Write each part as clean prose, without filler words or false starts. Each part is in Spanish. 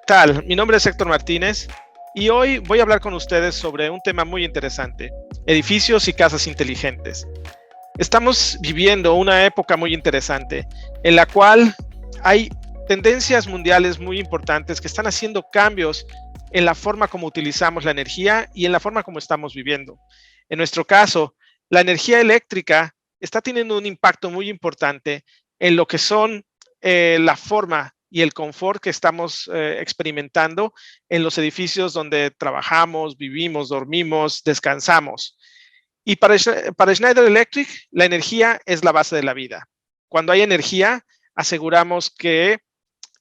tal? Mi nombre es Héctor Martínez y hoy voy a hablar con ustedes sobre un tema muy interesante: edificios y casas inteligentes. Estamos viviendo una época muy interesante en la cual hay tendencias mundiales muy importantes que están haciendo cambios en la forma como utilizamos la energía y en la forma como estamos viviendo. En nuestro caso, la energía eléctrica está teniendo un impacto muy importante en lo que son la forma y el confort que estamos experimentando en los edificios donde trabajamos, vivimos, dormimos, descansamos. Y para Schneider Electric, la energía es la base de la vida. Cuando hay energía, aseguramos que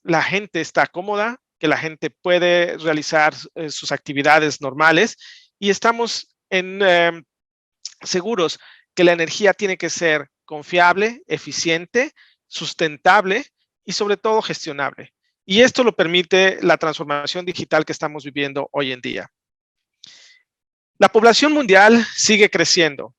la gente está cómoda, que la gente puede realizar sus actividades normales y estamos seguros que la energía tiene que ser confiable, eficiente, sustentable y sobre todo gestionable. Y esto lo permite la transformación digital que estamos viviendo hoy en día. La población mundial sigue creciendo.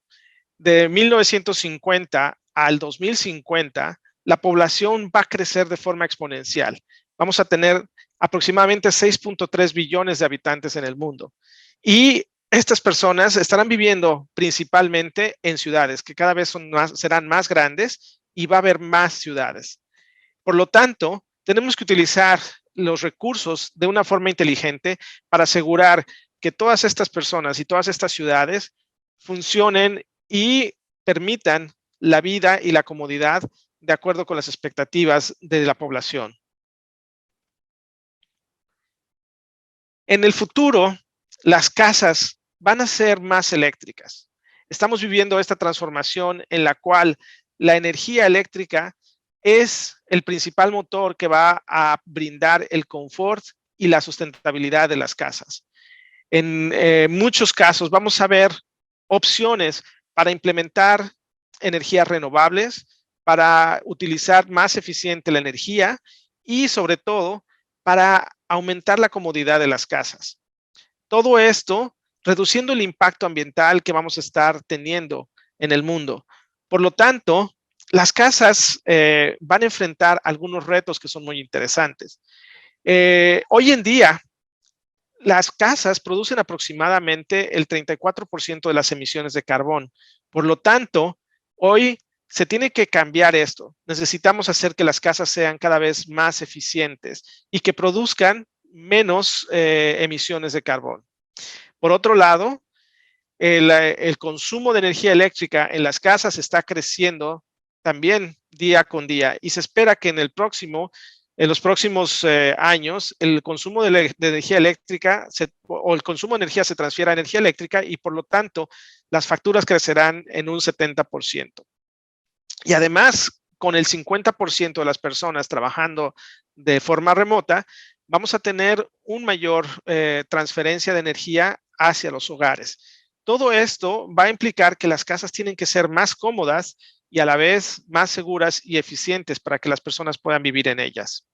De 1950 al 2050, la población va a crecer de forma exponencial. Vamos a tener aproximadamente 6.3 billones de habitantes en el mundo. Y estas personas estarán viviendo principalmente en ciudades que cada vez serán más grandes y va a haber más ciudades. Por lo tanto, tenemos que utilizar los recursos de una forma inteligente para asegurar que todas estas personas y todas estas ciudades funcionen y permitan la vida y la comodidad de acuerdo con las expectativas de la población. En el futuro, las casas van a ser más eléctricas. Estamos viviendo esta transformación en la cual la energía eléctrica es el principal motor que va a brindar el confort y la sustentabilidad de las casas. En muchos casos vamos a ver opciones para implementar energías renovables, para utilizar más eficiente la energía y sobre todo para aumentar la comodidad de las casas. Todo esto reduciendo el impacto ambiental que vamos a estar teniendo en el mundo. Por lo tanto, las casas van a enfrentar algunos retos que son muy interesantes. Hoy en día, las casas producen aproximadamente el 34% de las emisiones de carbón. Por lo tanto, hoy se tiene que cambiar esto. Necesitamos hacer que las casas sean cada vez más eficientes y que produzcan menos emisiones de carbón. Por otro lado, el consumo de energía eléctrica en las casas está creciendo también día con día y se espera que en los próximos años el consumo de energía eléctrica o el consumo de energía se transfiera a energía eléctrica y por lo tanto las facturas crecerán en un 70%. Y además, con el 50% de las personas trabajando de forma remota, vamos a tener una mayor transferencia de energía hacia los hogares. Todo esto va a implicar que las casas tienen que ser más cómodas y a la vez más seguras y eficientes para que las personas puedan vivir en ellas.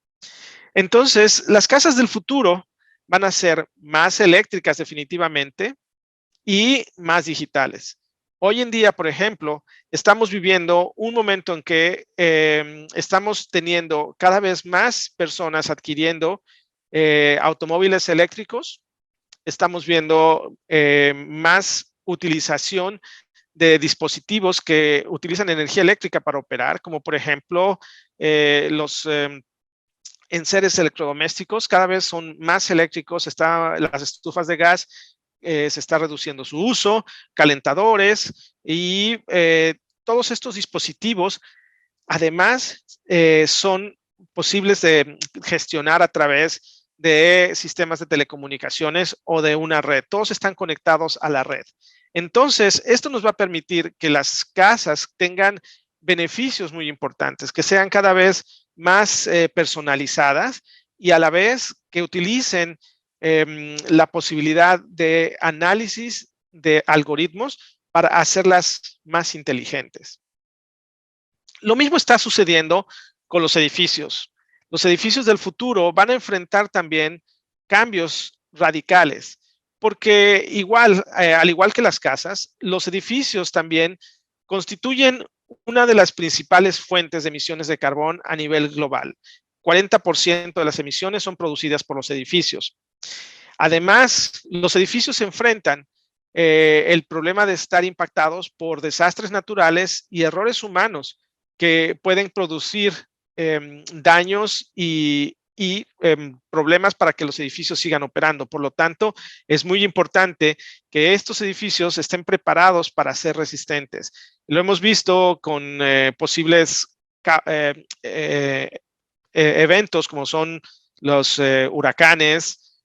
Entonces, las casas del futuro van a ser más eléctricas definitivamente y más digitales. Hoy en día, por ejemplo, estamos viviendo un momento en que estamos teniendo cada vez más personas adquiriendo automóviles eléctricos. Estamos viendo más utilización de dispositivos que utilizan energía eléctrica para operar, como por ejemplo los enseres electrodomésticos cada vez son más eléctricos. Las estufas de gas se está reduciendo su uso, calentadores y todos estos dispositivos además son posibles de gestionar a través de sistemas de telecomunicaciones o de una red. Todos están conectados a la red. Entonces, esto nos va a permitir que las casas tengan beneficios muy importantes, que sean cada vez más personalizadas y a la vez que utilicen la posibilidad de análisis de algoritmos para hacerlas más inteligentes. Lo mismo está sucediendo con los edificios. Los edificios del futuro van a enfrentar también cambios radicales, porque al igual que las casas, los edificios también constituyen una de las principales fuentes de emisiones de carbón a nivel global. 40% de las emisiones son producidas por los edificios. Además, los edificios se enfrentan el problema de estar impactados por desastres naturales y errores humanos que pueden producir daños y problemas para que los edificios sigan operando. Por lo tanto, es muy importante que estos edificios estén preparados para ser resistentes. Lo hemos visto con posibles eventos como son los huracanes,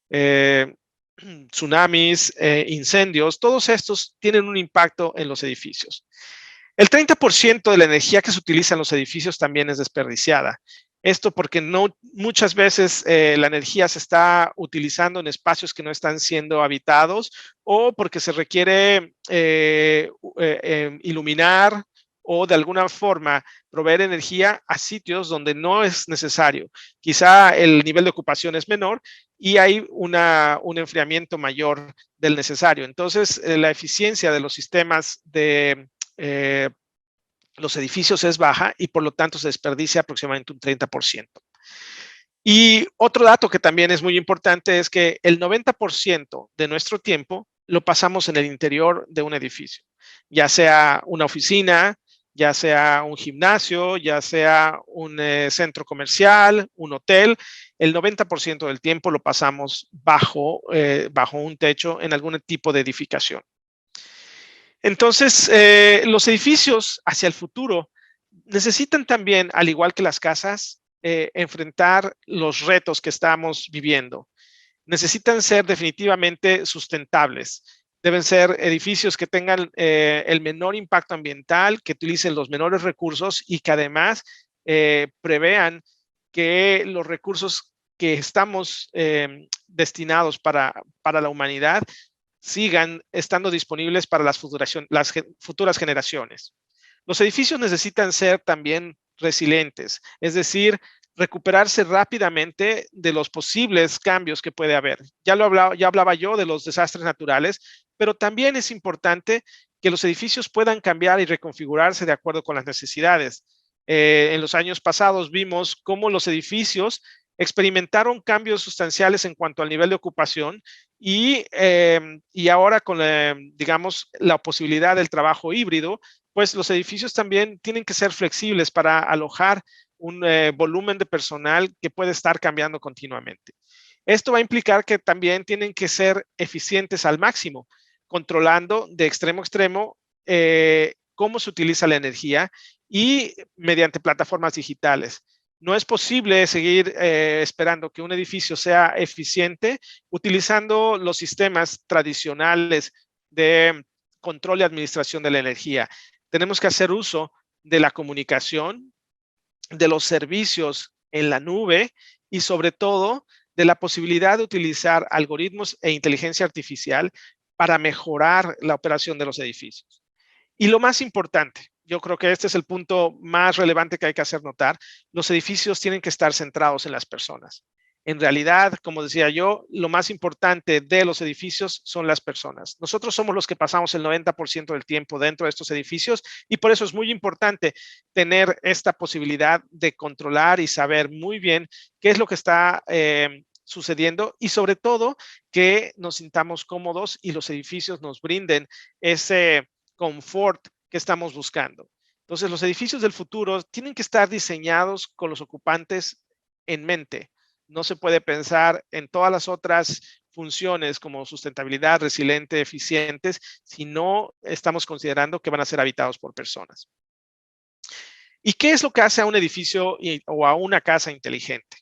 tsunamis, incendios. Todos estos tienen un impacto en los edificios. El 30% de la energía que se utiliza en los edificios también es desperdiciada. Esto porque muchas veces la energía se está utilizando en espacios que no están siendo habitados o porque se requiere iluminar o de alguna forma proveer energía a sitios donde no es necesario. Quizá el nivel de ocupación es menor y hay un enfriamiento mayor del necesario. Entonces, la eficiencia de los sistemas de los edificios es baja y por lo tanto se desperdicia aproximadamente un 30%. Y otro dato que también es muy importante es que el 90% de nuestro tiempo lo pasamos en el interior de un edificio, ya sea una oficina, ya sea un gimnasio, ya sea un centro comercial, un hotel. El 90% del tiempo lo pasamos bajo un techo en algún tipo de edificación. Entonces, los edificios hacia el futuro necesitan también, al igual que las casas, enfrentar los retos que estamos viviendo. Necesitan ser definitivamente sustentables. Deben ser edificios que tengan el menor impacto ambiental, que utilicen los menores recursos y que además prevean que los recursos que estamos destinados para la humanidad sigan estando disponibles para las futuras generaciones. Los edificios necesitan ser también resilientes, es decir, recuperarse rápidamente de los posibles cambios que puede haber. Ya hablaba yo de los desastres naturales, pero también es importante que los edificios puedan cambiar y reconfigurarse de acuerdo con las necesidades. En los años pasados vimos cómo los edificios experimentaron cambios sustanciales en cuanto al nivel de ocupación y ahora con, digamos, la posibilidad del trabajo híbrido, pues los edificios también tienen que ser flexibles para alojar un volumen de personal que puede estar cambiando continuamente. Esto va a implicar que también tienen que ser eficientes al máximo, controlando de extremo a extremo cómo se utiliza la energía y mediante plataformas digitales. No es posible seguir esperando que un edificio sea eficiente utilizando los sistemas tradicionales de control y administración de la energía. Tenemos que hacer uso de la comunicación, de los servicios en la nube y sobre todo de la posibilidad de utilizar algoritmos e inteligencia artificial para mejorar la operación de los edificios. Y lo más importante, yo creo que este es el punto más relevante que hay que hacer notar, los edificios tienen que estar centrados en las personas. En realidad, como decía yo, lo más importante de los edificios son las personas. Nosotros somos los que pasamos el 90% del tiempo dentro de estos edificios y por eso es muy importante tener esta posibilidad de controlar y saber muy bien qué es lo que está sucediendo y sobre todo que nos sintamos cómodos y los edificios nos brinden ese confort que estamos buscando. Entonces, los edificios del futuro tienen que estar diseñados con los ocupantes en mente. No se puede pensar en todas las otras funciones como sustentabilidad, resiliente, eficientes, si no estamos considerando que van a ser habitados por personas. ¿Y qué es lo que hace a un edificio o a una casa inteligente?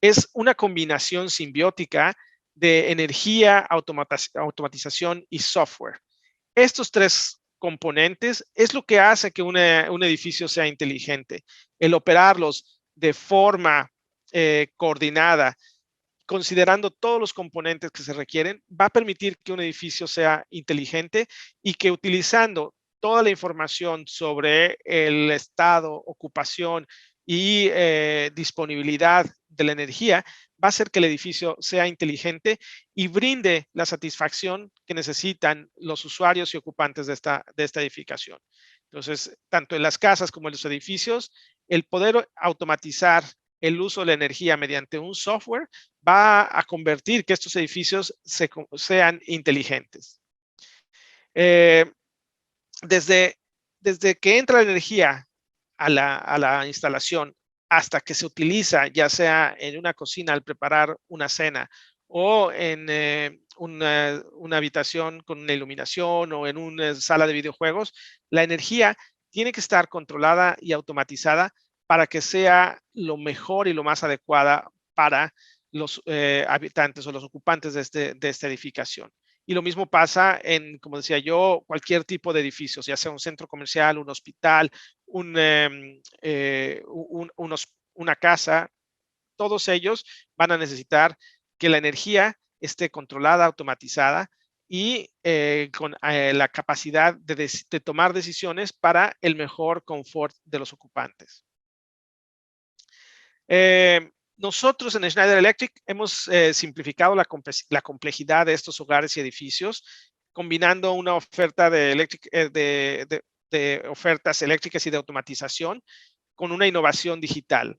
Es una combinación simbiótica de energía, automatización y software. Estos tres componentes es lo que hace que un edificio sea inteligente. El operarlos de forma coordinada, considerando todos los componentes que se requieren, va a permitir que un edificio sea inteligente y que utilizando toda la información sobre el estado, ocupación y disponibilidad de la energía, va a hacer que el edificio sea inteligente y brinde la satisfacción que necesitan los usuarios y ocupantes de esta edificación. Entonces, tanto en las casas como en los edificios, el poder automatizar el uso de la energía mediante un software va a convertir que estos edificios sean inteligentes. Desde que entra la energía a la instalación hasta que se utiliza, ya sea en una cocina al preparar una cena o en una habitación con una iluminación o en una sala de videojuegos, la energía tiene que estar controlada y automatizada para que sea lo mejor y lo más adecuada para los habitantes o los ocupantes de esta edificación. Y lo mismo pasa en, como decía yo, cualquier tipo de edificios, ya sea un centro comercial, un hospital, una casa. Todos ellos van a necesitar que la energía esté controlada, automatizada y con la capacidad de tomar decisiones para el mejor confort de los ocupantes. Nosotros en Schneider Electric hemos simplificado la complejidad de estos hogares y edificios, combinando una oferta de ofertas eléctricas y de automatización con una innovación digital.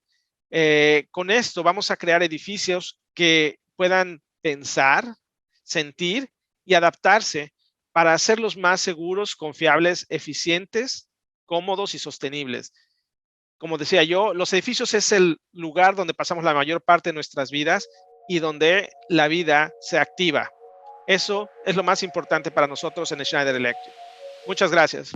Con esto vamos a crear edificios que puedan pensar, sentir y adaptarse para hacerlos más seguros, confiables, eficientes, cómodos y sostenibles. Como decía yo, los edificios es el lugar donde pasamos la mayor parte de nuestras vidas y donde la vida se activa. Eso es lo más importante para nosotros en Schneider Electric. Muchas gracias.